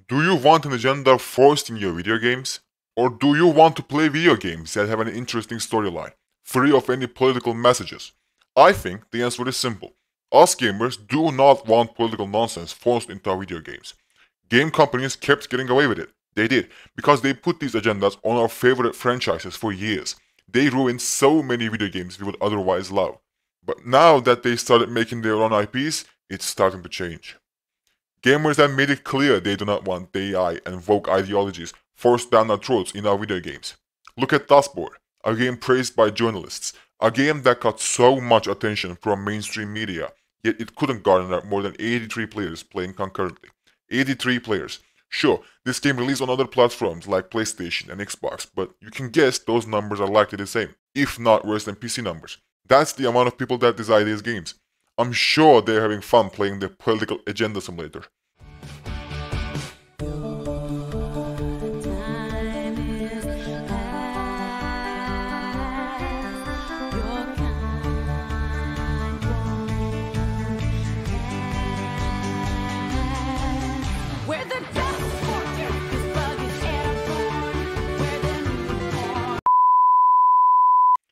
Do you want an agenda forced in your video games? Or do you want to play video games that have an interesting storyline, free of any political messages? I think the answer is simple. Us gamers do not want political nonsense forced into our video games. Game companies kept getting away with it. They did, because they put these agendas on our favorite franchises for years. They ruined so many video games we would otherwise love. But now that they started making their own IPs, it's starting to change. Gamers have made it clear they do not want AI and woke ideologies forced down our throats in our video games. Look at Dustborn, a game praised by journalists, a game that got so much attention from mainstream media, yet it couldn't garner more than 83 players playing concurrently. 83 players. Sure, this game released on other platforms like PlayStation and Xbox, but you can guess those numbers are likely the same, if not worse than PC numbers. That's the amount of people that desire these games. I'm sure they're having fun playing the political agenda simulator.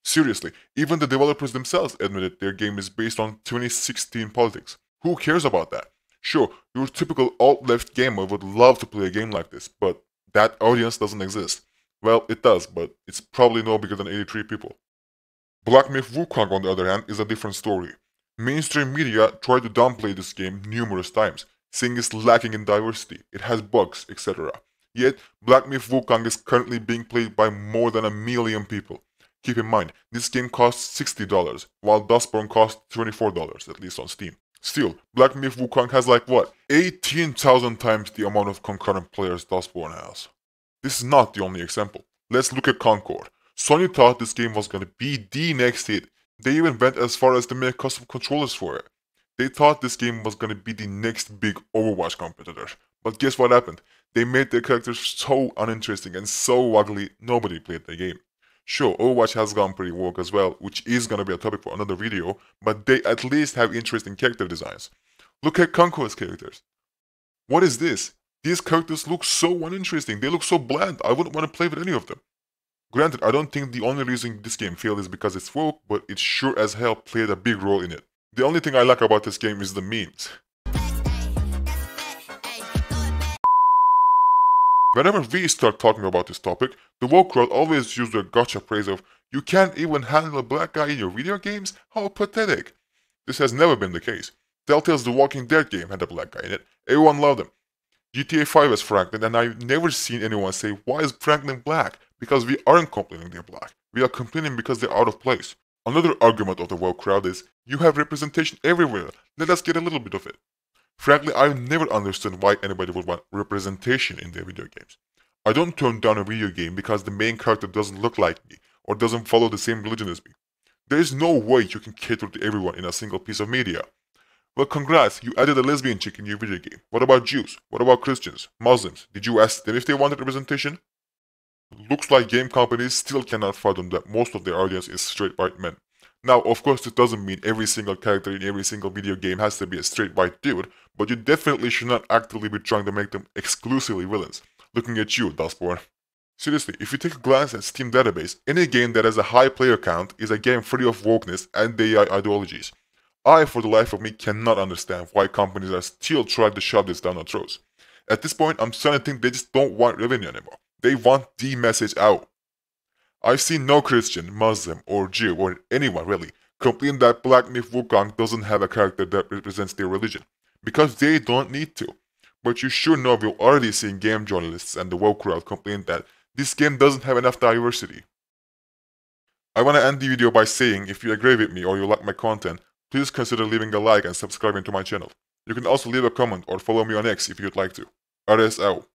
Seriously, even the developers themselves admitted their game is based on 2016 politics. Who cares about that? Sure, your typical alt-left gamer would love to play a game like this, but that audience doesn't exist. Well, it does, but it's probably no bigger than 83 people. Black Myth Wukong, on the other hand, is a different story. Mainstream media tried to downplay this game numerous times, saying it's lacking in diversity, it has bugs, etc. Yet, Black Myth Wukong is currently being played by more than 1 million people. Keep in mind, this game costs $60, while Dustborn costs $24, at least on Steam. Still, Black Myth Wukong has like what? 18,000 times the amount of concurrent players Dustborn has. This is not the only example. Let's look at Concord. Sony thought this game was gonna be the next hit. They even went as far as to make custom controllers for it. They thought this game was gonna be the next big Overwatch competitor. But guess what happened? They made their characters so uninteresting and so ugly, nobody played the game. Sure, Overwatch has gone pretty woke as well, which is gonna be a topic for another video, but they at least have interesting character designs. Look at Concord's characters. What is this? These characters look so uninteresting, they look so bland, I wouldn't want to play with any of them. Granted, I don't think the only reason this game failed is because it's woke, but it sure as hell played a big role in it. The only thing I like about this game is the memes. Whenever we start talking about this topic, the woke crowd always use their gotcha phrase of, "You can't even handle a black guy in your video games? How pathetic." This has never been the case. Telltale's The Walking Dead game had a black guy in it. Everyone loved him. GTA 5 has Franklin, and I've never seen anyone say, "Why is Franklin black?" Because we aren't complaining they're black. We are complaining because they're out of place. Another argument of the woke crowd is, "You have representation everywhere. Let us get a little bit of it." Frankly, I've never understood why anybody would want representation in their video games. I don't turn down a video game because the main character doesn't look like me or doesn't follow the same religion as me. There is no way you can cater to everyone in a single piece of media. Well, congrats, you added a lesbian chick in your video game. What about Jews? What about Christians? Muslims? Did you ask them if they wanted representation? Looks like game companies still cannot fathom that most of their audience is straight white men. Now, of course, this doesn't mean every single character in every single video game has to be a straight white dude, but you definitely should not actively be trying to make them exclusively villains. Looking at you, Dustborn. Seriously, if you take a glance at Steam database, any game that has a high player count is a game free of wokeness and AI ideologies. I, for the life of me, cannot understand why companies are still trying to shove this down our throats. At this point, I'm starting to think they just don't want revenue anymore. They want the message out. I've seen no Christian, Muslim, or Jew, or anyone really, complain that Black Myth Wukong doesn't have a character that represents their religion, because they don't need to. But you sure know we've already seen game journalists and the woke crowd complain that this game doesn't have enough diversity. I want to end the video by saying, if you agree with me or you like my content, please consider leaving a like and subscribing to my channel. You can also leave a comment or follow me on X if you'd like to. RS out.